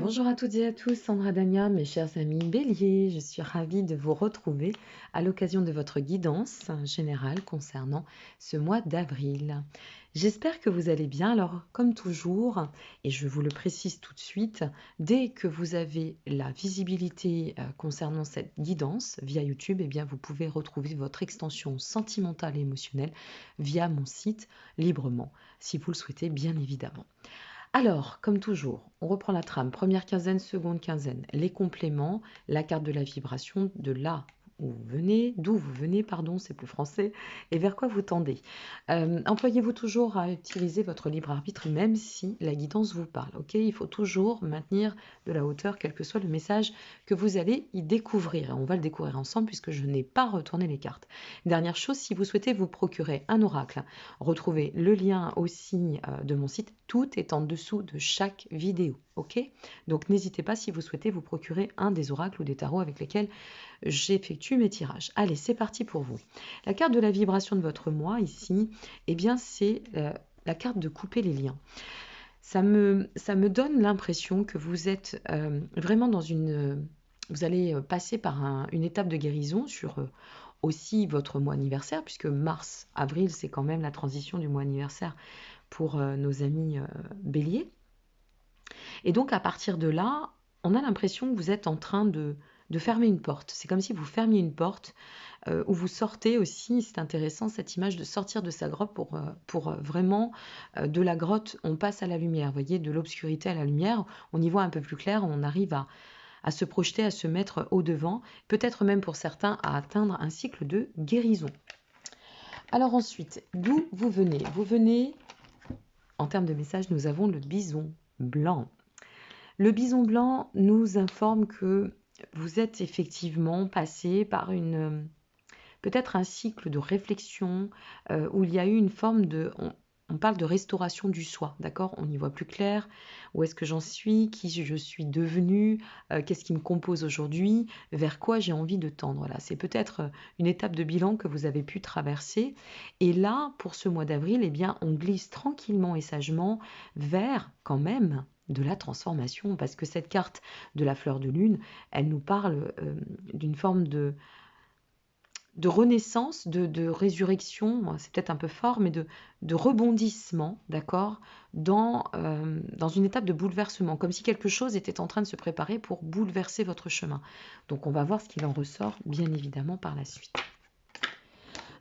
Bonjour à toutes et à tous, Sandra Dania, mes chers amis Bélier, je suis ravie de vous retrouver à l'occasion de votre guidance générale concernant ce mois d'avril. J'espère que vous allez bien. Alors, comme toujours, et je vous le précise tout de suite, dès que vous avez la visibilité concernant cette guidance via YouTube, eh bien, vous pouvez retrouver votre extension sentimentale et émotionnelle via mon site librement, si vous le souhaitez, bien évidemment. Alors, comme toujours, on reprend la trame. Première quinzaine, seconde quinzaine. Les compléments, la carte de la vibration, de là où vous venez, d'où vous venez, pardon, c'est plus français, et vers quoi vous tendez. Employez-vous toujours à utiliser votre libre arbitre, même si la guidance vous parle. Ok, il faut toujours maintenir de la hauteur, quel que soit le message que vous allez y découvrir. Et on va le découvrir ensemble puisque je n'ai pas retourné les cartes. Dernière chose, si vous souhaitez vous procurer un oracle, retrouvez le lien aussi de mon site. Tout est en dessous de chaque vidéo. Ok, donc n'hésitez pas si vous souhaitez vous procurer un des oracles ou des tarots avec lesquels j'effectue mes tirages. Allez, c'est parti pour vous. La carte de la vibration de votre mois ici, eh bien c'est la carte de couper les liens. Ça me donne l'impression que vous êtes vraiment dans une... vous allez passer par une étape de guérison sur aussi votre mois anniversaire, puisque mars, avril, c'est quand même la transition du mois anniversaire pour nos amis béliers. Et donc à partir de là, on a l'impression que vous êtes en train de fermer une porte. C'est comme si vous fermiez une porte où vous sortez aussi, c'est intéressant cette image de sortir de sa grotte pour vraiment de la grotte, on passe à la lumière, vous voyez, de l'obscurité à la lumière, on y voit un peu plus clair, on arrive à se projeter, à se mettre au devant, peut-être même pour certains à atteindre un cycle de guérison. Alors ensuite, d'où vous venez? Vous venez, en termes de message, nous avons le bison blanc. Le bison blanc nous informe que vous êtes effectivement passé par peut-être un cycle de réflexion où il y a eu une forme de... On parle de restauration du soi, d'accord? On y voit plus clair. Où est-ce que j'en suis? Qui je suis devenue? Qu'est-ce qui me compose aujourd'hui? Vers quoi j'ai envie de tendre? Voilà, c'est peut-être une étape de bilan que vous avez pu traverser. Et là, pour ce mois d'avril, eh bien, on glisse tranquillement et sagement vers, quand même, de la transformation. Parce que cette carte de la fleur de lune, elle nous parle d'une forme de renaissance, de résurrection, c'est peut-être un peu fort, mais de rebondissement, d'accord, dans une étape de bouleversement, comme si quelque chose était en train de se préparer pour bouleverser votre chemin. Donc on va voir ce qu'il en ressort, bien évidemment, par la suite.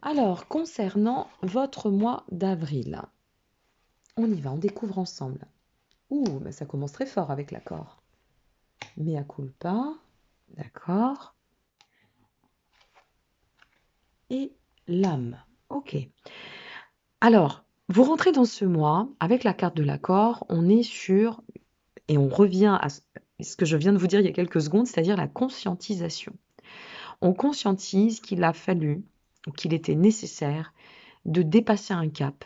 Alors, concernant votre mois d'avril, on y va, on découvre ensemble. Ouh, mais ça commence très fort avec l'accord. Mea culpa, d'accord. Et l'âme, ok. Alors, vous rentrez dans ce mois avec la carte de l'accord, on est sur, et on revient à ce que je viens de vous dire il y a quelques secondes, c'est-à-dire la conscientisation. On conscientise qu'il a fallu, ou qu'il était nécessaire, de dépasser un cap,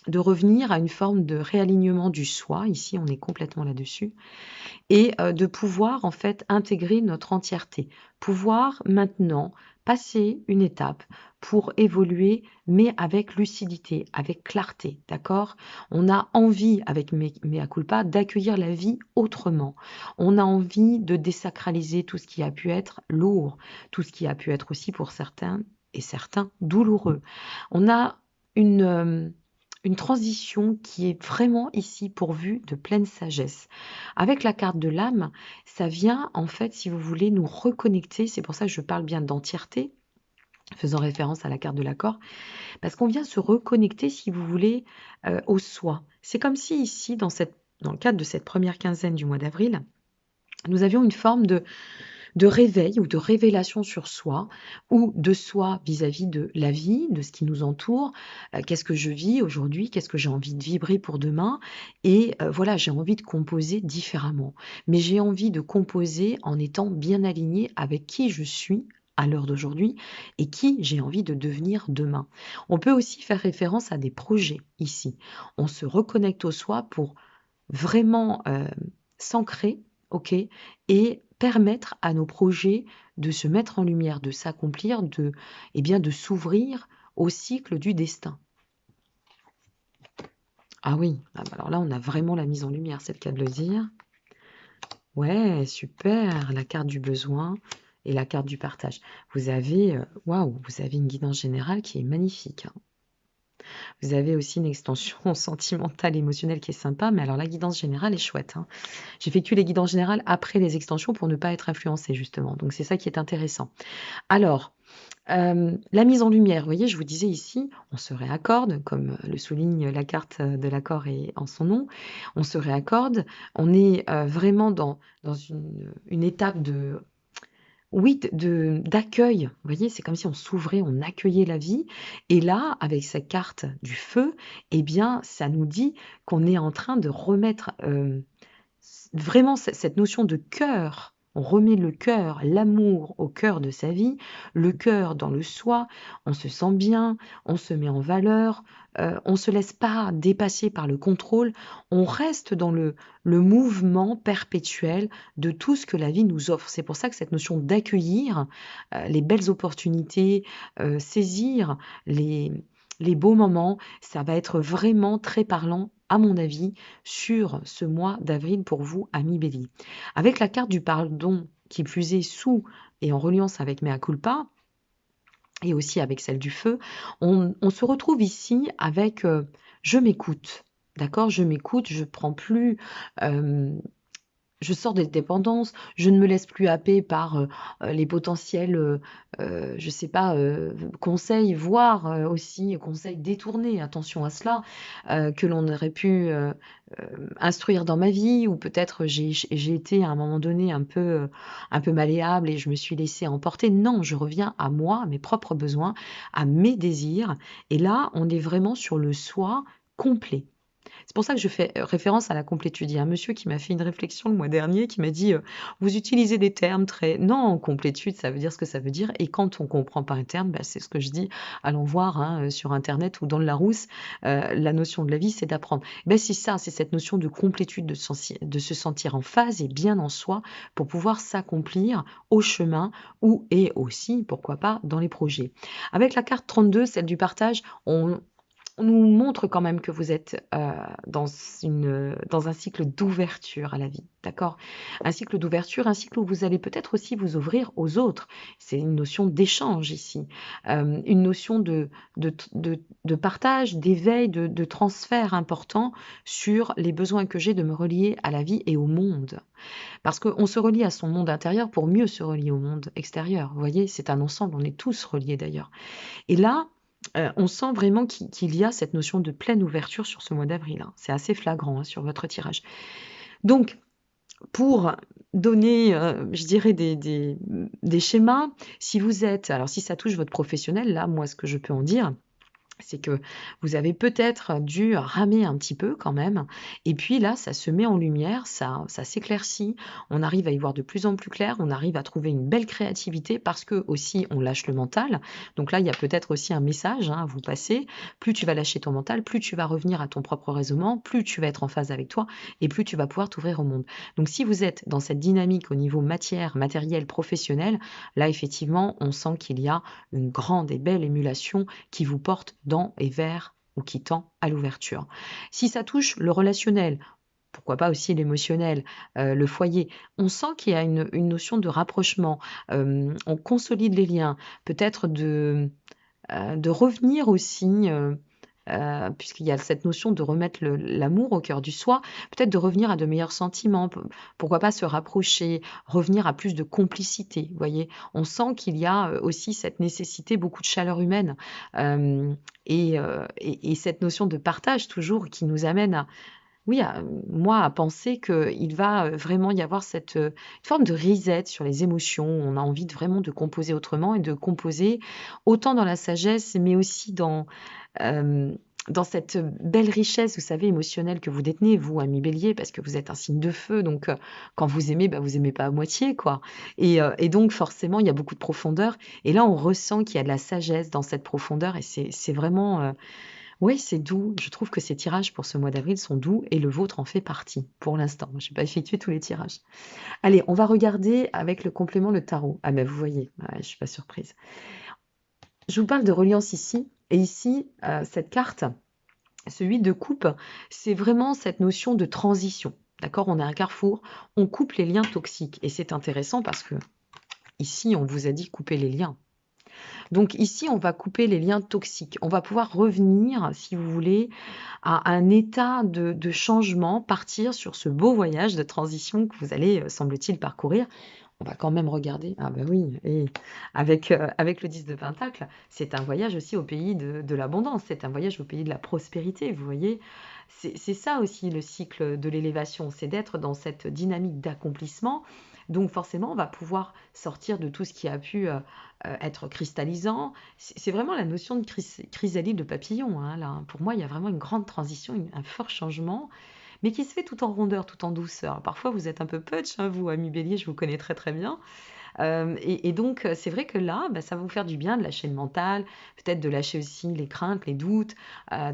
de revenir à une forme de réalignement du soi, ici on est complètement là-dessus, et de pouvoir en fait intégrer notre entièreté, pouvoir maintenant passer une étape pour évoluer, mais avec lucidité, avec clarté, d'accord? On a envie, avec Mea culpa, d'accueillir la vie autrement. On a envie de désacraliser tout ce qui a pu être lourd, tout ce qui a pu être aussi pour certains et certains douloureux. On a une transition qui est vraiment ici pourvue de pleine sagesse. Avec la carte de l'âme, ça vient en fait, si vous voulez, nous reconnecter, c'est pour ça que je parle bien d'entièreté, faisant référence à la carte de l'accord, parce qu'on vient se reconnecter, si vous voulez, au soi. C'est comme si ici, dans le cadre de cette première quinzaine du mois d'avril, nous avions une forme de réveil ou de révélation sur soi ou de soi vis-à-vis de la vie, de ce qui nous entoure. Qu'est-ce que je vis aujourd'hui? Qu'est-ce que j'ai envie de vibrer pour demain? Et voilà, j'ai envie de composer différemment. Mais j'ai envie de composer en étant bien alignée avec qui je suis à l'heure d'aujourd'hui et qui j'ai envie de devenir demain. On peut aussi faire référence à des projets ici. On se reconnecte au soi pour vraiment s'ancrer, ok, et permettre à nos projets de se mettre en lumière, de s'accomplir, eh bien, de s'ouvrir au cycle du destin. Ah oui, alors là, on a vraiment la mise en lumière, c'est le cas de le dire. Ouais, super, la carte du besoin et la carte du partage. Vous avez, waouh, vous avez une guidance générale qui est magnifique, hein. Vous avez aussi une extension sentimentale, émotionnelle qui est sympa, mais alors la guidance générale est chouette, hein. J'effectue les guidances générales après les extensions pour ne pas être influencée justement, donc c'est ça qui est intéressant. Alors, la mise en lumière, vous voyez, je vous disais ici, on se réaccorde, comme le souligne la carte de l'accord et en son nom, on se réaccorde, on est vraiment dans une étape de, oui, d'accueil. Vous voyez, c'est comme si on s'ouvrait, on accueillait la vie. Et là, avec cette carte du feu, eh bien, ça nous dit qu'on est en train de remettre vraiment cette notion de cœur. On remet le cœur, l'amour au cœur de sa vie, le cœur dans le soi, on se sent bien, on se met en valeur, on ne se laisse pas dépasser par le contrôle, on reste dans le mouvement perpétuel de tout ce que la vie nous offre. C'est pour ça que cette notion d'accueillir les belles opportunités, saisir les, les beaux moments, ça va être vraiment très parlant, à mon avis, sur ce mois d'avril pour vous, amis Bélier. Avec la carte du pardon, qui plus est sous et en reliance avec Mea Culpa, et aussi avec celle du feu, on se retrouve ici avec je m'écoute. D'accord, je m'écoute, je prends plus je sors des dépendances, je ne me laisse plus happer par les potentiels, je sais pas, conseils, voire aussi conseils détournés, attention à cela, que l'on aurait pu instruire dans ma vie, ou peut-être j'ai été à un moment donné un peu malléable et je me suis laissée emporter. Non, je reviens à moi, à mes propres besoins, à mes désirs. Et là, on est vraiment sur le soi complet. C'est pour ça que je fais référence à la complétude. Il y a un monsieur qui m'a fait une réflexion le mois dernier qui m'a dit vous utilisez des termes très. Non, complétude, ça veut dire ce que ça veut dire. Et quand on comprend pas un terme, bah, c'est ce que je dis. Allons voir hein, sur Internet ou dans le Larousse. La notion de la vie, c'est d'apprendre. Ben, c'est ça, c'est cette notion de complétude, de se sentir en phase et bien en soi pour pouvoir s'accomplir au chemin ou et aussi, pourquoi pas, dans les projets. Avec la carte 32, celle du partage, on nous montre quand même que vous êtes dans un cycle d'ouverture à la vie, d'accord? Un cycle d'ouverture, un cycle où vous allez peut-être aussi vous ouvrir aux autres. C'est une notion d'échange ici, une notion de partage, d'éveil, de transfert important sur les besoins que j'ai de me relier à la vie et au monde. Parce qu'on se relie à son monde intérieur pour mieux se relier au monde extérieur. Vous voyez, c'est un ensemble, on est tous reliés d'ailleurs. Et là, on sent vraiment qu'il y a cette notion de pleine ouverture sur ce mois d'avril, hein. C'est assez flagrant, hein, sur votre tirage. Donc, pour donner, je dirais des schémas, si vous êtes alors si ça touche votre professionnel, là, moi, ce que je peux en dire, c'est que vous avez peut-être dû ramer un petit peu quand même, et puis là, ça se met en lumière, ça s'éclaircit, on arrive à y voir de plus en plus clair, on arrive à trouver une belle créativité parce que aussi on lâche le mental. Donc là, il y a peut-être aussi un message hein, à vous passer. Plus tu vas lâcher ton mental, plus tu vas revenir à ton propre raisonnement, plus tu vas être en phase avec toi, et plus tu vas pouvoir t'ouvrir au monde. Donc si vous êtes dans cette dynamique au niveau matière, matériel, professionnel, là effectivement, on sent qu'il y a une grande et belle émulation qui vous porte dans et vers ou qui tend à l'ouverture. Si ça touche le relationnel, pourquoi pas aussi l'émotionnel, le foyer, on sent qu'il y a une notion de rapprochement, on consolide les liens, peut-être de revenir aussi, puisqu'il y a cette notion de remettre l'amour au cœur du soi, peut-être de revenir à de meilleurs sentiments, pourquoi pas se rapprocher, revenir à plus de complicité, vous voyez? On sent qu'il y a aussi cette nécessité, beaucoup de chaleur humaine, et cette notion de partage toujours qui nous amène à, oui, moi, à penser qu'il va vraiment y avoir cette forme de reset sur les émotions. On a envie vraiment de composer autrement et de composer autant dans la sagesse, mais aussi dans cette belle richesse, vous savez, émotionnelle que vous détenez, vous, ami Bélier, parce que vous êtes un signe de feu. Donc, quand vous aimez, bah, vous aimez pas à moitié, quoi. Et donc, forcément, il y a beaucoup de profondeur. Et là, on ressent qu'il y a de la sagesse dans cette profondeur. Et c'est vraiment oui, c'est doux. Je trouve que ces tirages pour ce mois d'avril sont doux et le vôtre en fait partie pour l'instant. Je n'ai pas effectué tous les tirages. Allez, on va regarder avec le complément le tarot. Ah ben vous voyez, ouais, je ne suis pas surprise. Je vous parle de reliance ici. Et ici, cette carte, ce 8 de coupe, c'est vraiment cette notion de transition. D'accord? On est à un carrefour, on coupe les liens toxiques. Et c'est intéressant parce que ici, on vous a dit couper les liens. Donc ici, on va couper les liens toxiques. On va pouvoir revenir, si vous voulez, à un état de changement, partir sur ce beau voyage de transition que vous allez, semble-t-il, parcourir. On va quand même regarder. Ah ben oui, et avec le 10 de Pentacle, c'est un voyage aussi au pays de l'abondance, c'est un voyage au pays de la prospérité, vous voyez. C'est ça aussi le cycle de l'élévation, c'est d'être dans cette dynamique d'accomplissement. Donc forcément, on va pouvoir sortir de tout ce qui a pu être cristallisant. C'est vraiment la notion de chrysalide de papillon, hein, là. Pour moi, il y a vraiment une grande transition, un fort changement, mais qui se fait tout en rondeur, tout en douceur. Parfois, vous êtes un peu punch, hein, vous, ami Bélier, je vous connais très très bien. Et donc, c'est vrai que là, bah, ça va vous faire du bien de lâcher le mental, peut-être de lâcher aussi les craintes, les doutes,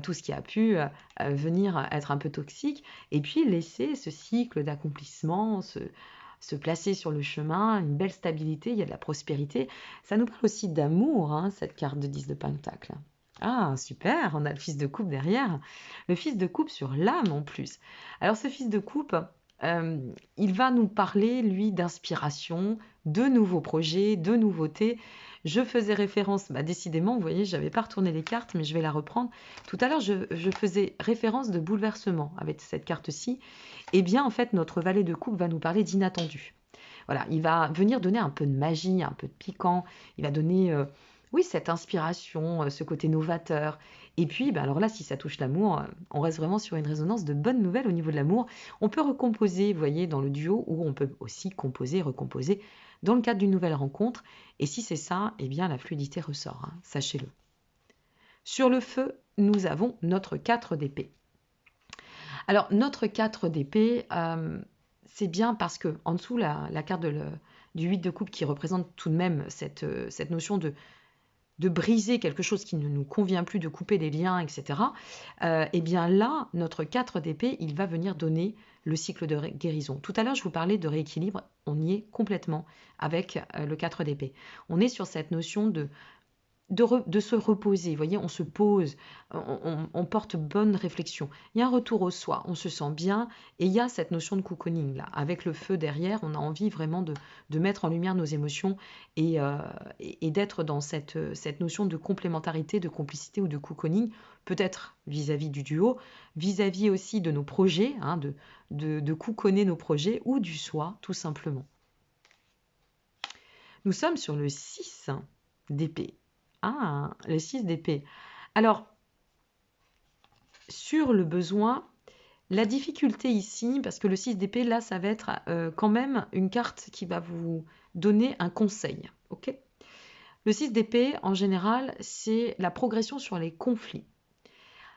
tout ce qui a pu venir être un peu toxique, et puis laisser ce cycle d'accomplissement se placer sur le chemin, une belle stabilité, il y a de la prospérité. Ça nous parle aussi d'amour, hein, cette carte de 10 de Pentacle. Ah, super, on a le fils de coupe derrière. Le fils de coupe sur l'âme en plus. Alors ce fils de coupe, euh, il va nous parler, lui, d'inspiration, de nouveaux projets, de nouveautés. Je faisais référence, bah, décidément, vous voyez, je n'avais pas retourné les cartes, mais je vais la reprendre. Tout à l'heure, je faisais référence de bouleversement avec cette carte-ci. Eh bien, en fait, notre valet de coupe va nous parler d'inattendu. Voilà, il va venir donner un peu de magie, un peu de piquant. Il va donner, oui, cette inspiration, ce côté novateur. Et puis, bah, alors là, si ça touche l'amour, on reste vraiment sur une résonance de bonnes nouvelles au niveau de l'amour. On peut recomposer, vous voyez, dans le duo, ou on peut aussi composer, recomposer dans le cadre d'une nouvelle rencontre. Et si c'est ça, eh bien, la fluidité ressort, hein, sachez-le. Sur le feu, nous avons notre 4 d'épée. Alors, notre 4 d'épée, c'est bien parce que en dessous, la carte du 8 de coupe qui représente tout de même cette notion de briser quelque chose qui ne nous convient plus, de couper les liens, etc. Eh bien là, notre 4 d'épée, il va venir donner le cycle de guérison. Tout à l'heure, je vous parlais de rééquilibre, on y est complètement avec le 4 d'épée. On est sur cette notion de se reposer, vous voyez, on se pose, on porte bonne réflexion. Il y a un retour au soi, on se sent bien, et il y a cette notion de cocooning là. Avec le feu derrière, on a envie vraiment de mettre en lumière nos émotions et d'être dans cette notion de complémentarité, de complicité ou de cocooning, peut-être vis-à-vis du duo, vis-à-vis aussi de nos projets, hein, de cocooner nos projets, ou du soi, tout simplement. Nous sommes sur le 6 d'épée. Ah, le 6 d'épée. Alors, sur le besoin, la difficulté ici, parce que le 6 d'épée, là, ça va être quand même une carte qui va vous donner un conseil. Ok. Le 6 d'épée, en général, c'est la progression sur les conflits.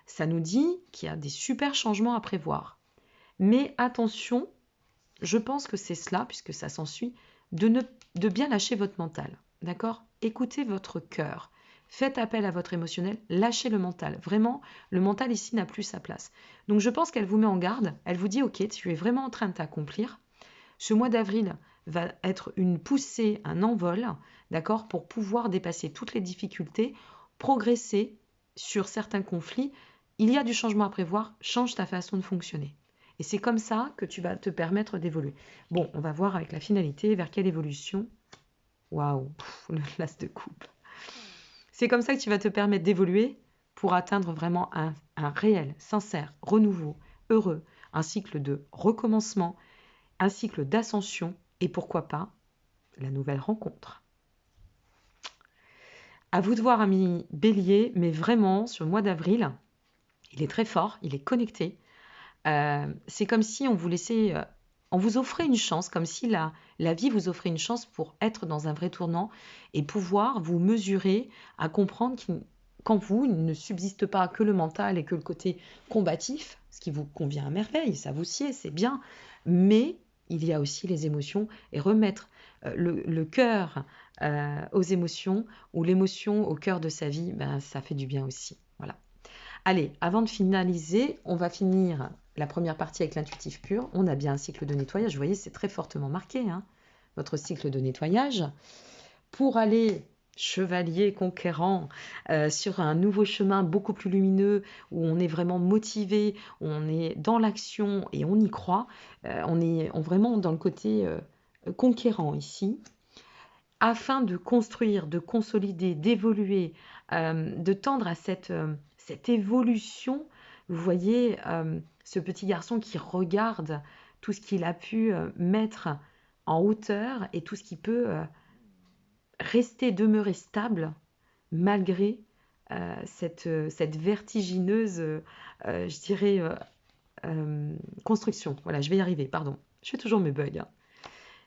Ça nous dit qu'il y a des super changements à prévoir. Mais attention, je pense que c'est cela, puisque ça s'ensuit, de bien lâcher votre mental. D'accord? Écoutez votre cœur. Faites appel à votre émotionnel, lâchez le mental. Vraiment, le mental ici n'a plus sa place. Donc je pense qu'elle vous met en garde, elle vous dit, ok, tu es vraiment en train de t'accomplir. Ce mois d'avril va être une poussée, un envol, d'accord, pour pouvoir dépasser toutes les difficultés, progresser sur certains conflits. Il y a du changement à prévoir, change ta façon de fonctionner. Et c'est comme ça que tu vas te permettre d'évoluer. Bon, on va voir avec la finalité vers quelle évolution. Waouh, le l'as de coupe. C'est comme ça que tu vas te permettre d'évoluer pour atteindre vraiment un réel, sincère, renouveau, heureux, un cycle de recommencement, un cycle d'ascension et pourquoi pas la nouvelle rencontre. À vous de voir, ami Bélier, mais vraiment, sur le mois d'avril, il est très fort, il est connecté. C'est comme si on vous laissait, on vous offrait une chance, comme si la vie vous offrait une chance pour être dans un vrai tournant et pouvoir vous mesurer à comprendre qu'en vous, il ne subsiste pas que le mental et que le côté combatif, ce qui vous convient à merveille, ça vous sied, c'est bien, mais il y a aussi les émotions et remettre le cœur aux émotions ou l'émotion au cœur de sa vie, ben, ça fait du bien aussi. Voilà. Allez, avant de finaliser, on va finir la première partie avec l'intuitif pur. On a bien un cycle de nettoyage. Vous voyez, c'est très fortement marqué, hein, votre cycle de nettoyage. Pour aller chevalier conquérant, sur un nouveau chemin beaucoup plus lumineux, où on est vraiment motivé, où on est dans l'action et on y croit. Vraiment dans le côté conquérant ici, afin de construire, de consolider, d'évoluer, de tendre à cette évolution. Vous voyez ce petit garçon qui regarde tout ce qu'il a pu mettre en hauteur et tout ce qui peut rester, demeurer stable malgré cette vertigineuse, je dirais, construction. Voilà, je vais y arriver, pardon. Je fais toujours mes bugs, hein.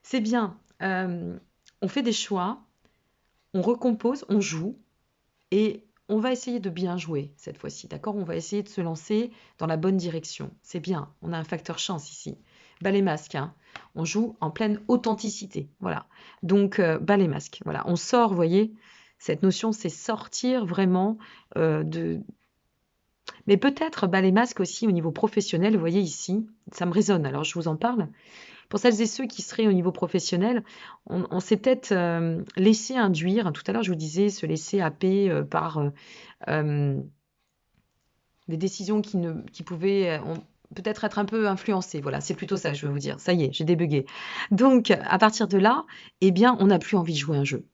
C'est bien. On fait des choix, on recompose, on joue, et on va essayer de bien jouer cette fois-ci, d'accord? On va essayer de se lancer dans la bonne direction. C'est bien, on a un facteur chance ici. Bas les masques, hein. On joue en pleine authenticité, voilà. Donc, bas les masques, voilà. On sort, vous voyez, cette notion, c'est sortir vraiment de... Mais peut-être bas les masques aussi au niveau professionnel, vous voyez ici, ça me résonne, alors je vous en parle. Pour celles et ceux qui seraient au niveau professionnel, on s'est peut-être laissé induire. Tout à l'heure, je vous disais se laisser happer par des décisions qui pouvaient peut-être être un peu influencées. Voilà, c'est plutôt ça que je veux vous dire. Ça y est, j'ai débugué. Donc, à partir de là, eh bien, on n'a plus envie de jouer un jeu.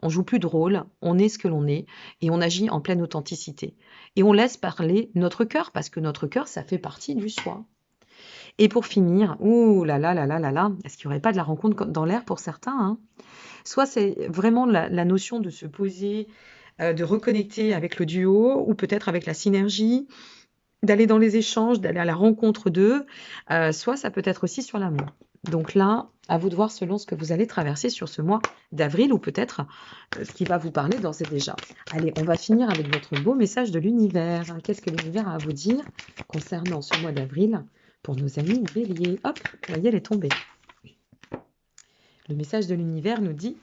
On joue plus de rôle, on est ce que l'on est et on agit en pleine authenticité. Et on laisse parler notre cœur parce que notre cœur, ça fait partie du soi. Et pour finir, ouh là là là là là là, est-ce qu'il n'y aurait pas de la rencontre dans l'air pour certains, hein? Soit c'est vraiment la notion de se poser, de reconnecter avec le duo ou peut-être avec la synergie, d'aller dans les échanges, d'aller à la rencontre d'eux, soit ça peut être aussi sur l'amour. Donc là, à vous de voir selon ce que vous allez traverser sur ce mois d'avril ou peut-être ce qui va vous parler d'ores et déjà. Allez, on va finir avec votre beau message de l'univers. Qu'est-ce que l'univers a à vous dire concernant ce mois d'avril pour nos amis béliers? Hop, vous voyez, elle est tombée. Le message de l'univers nous dit,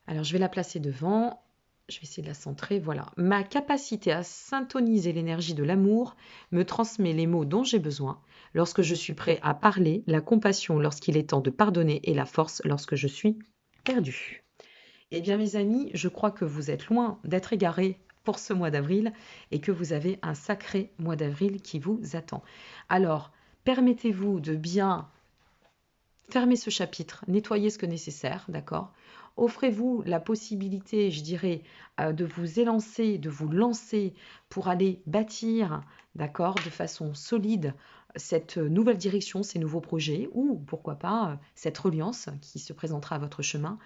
alors je vais la placer devant, je vais essayer de la centrer, voilà. Ma capacité à syntoniser l'énergie de l'amour me transmet les mots dont j'ai besoin lorsque je suis prêt à parler, la compassion lorsqu'il est temps de pardonner et la force lorsque je suis perdu. Eh bien mes amis, je crois que vous êtes loin d'être égarés pour ce mois d'avril et que vous avez un sacré mois d'avril qui vous attend. Alors, permettez-vous de bien fermer ce chapitre, nettoyer ce que nécessaire, d'accord? Offrez-vous la possibilité, je dirais, de vous élancer, de vous lancer pour aller bâtir, d'accord, de façon solide cette nouvelle direction, ces nouveaux projets, ou pourquoi pas cette reliance qui se présentera à votre chemin.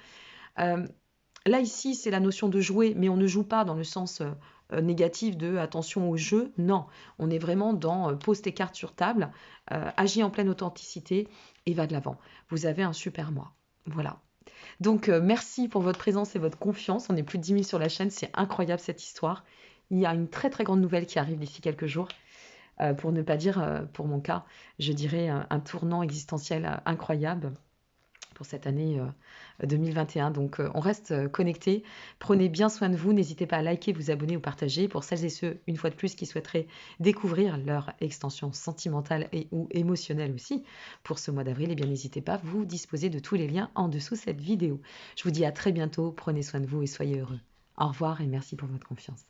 Là, ici, c'est la notion de jouer, mais on ne joue pas dans le sens négatif de attention au jeu. Non, on est vraiment dans pose tes cartes sur table, agis en pleine authenticité et va de l'avant. Vous avez un super mois. Voilà. Donc, merci pour votre présence et votre confiance. On est plus de 10 000 sur la chaîne. C'est incroyable cette histoire. Il y a une très très grande nouvelle qui arrive d'ici quelques jours. Pour ne pas dire, pour mon cas, je dirais un tournant existentiel incroyable pour cette année 2021. Donc, on reste connectés. Prenez bien soin de vous. N'hésitez pas à liker, vous abonner ou partager. Pour celles et ceux, une fois de plus, qui souhaiteraient découvrir leur extension sentimentale et ou émotionnelle aussi pour ce mois d'avril, eh bien, n'hésitez pas. Vous disposez de tous les liens en dessous cette vidéo. Je vous dis à très bientôt. Prenez soin de vous et soyez heureux. Au revoir et merci pour votre confiance.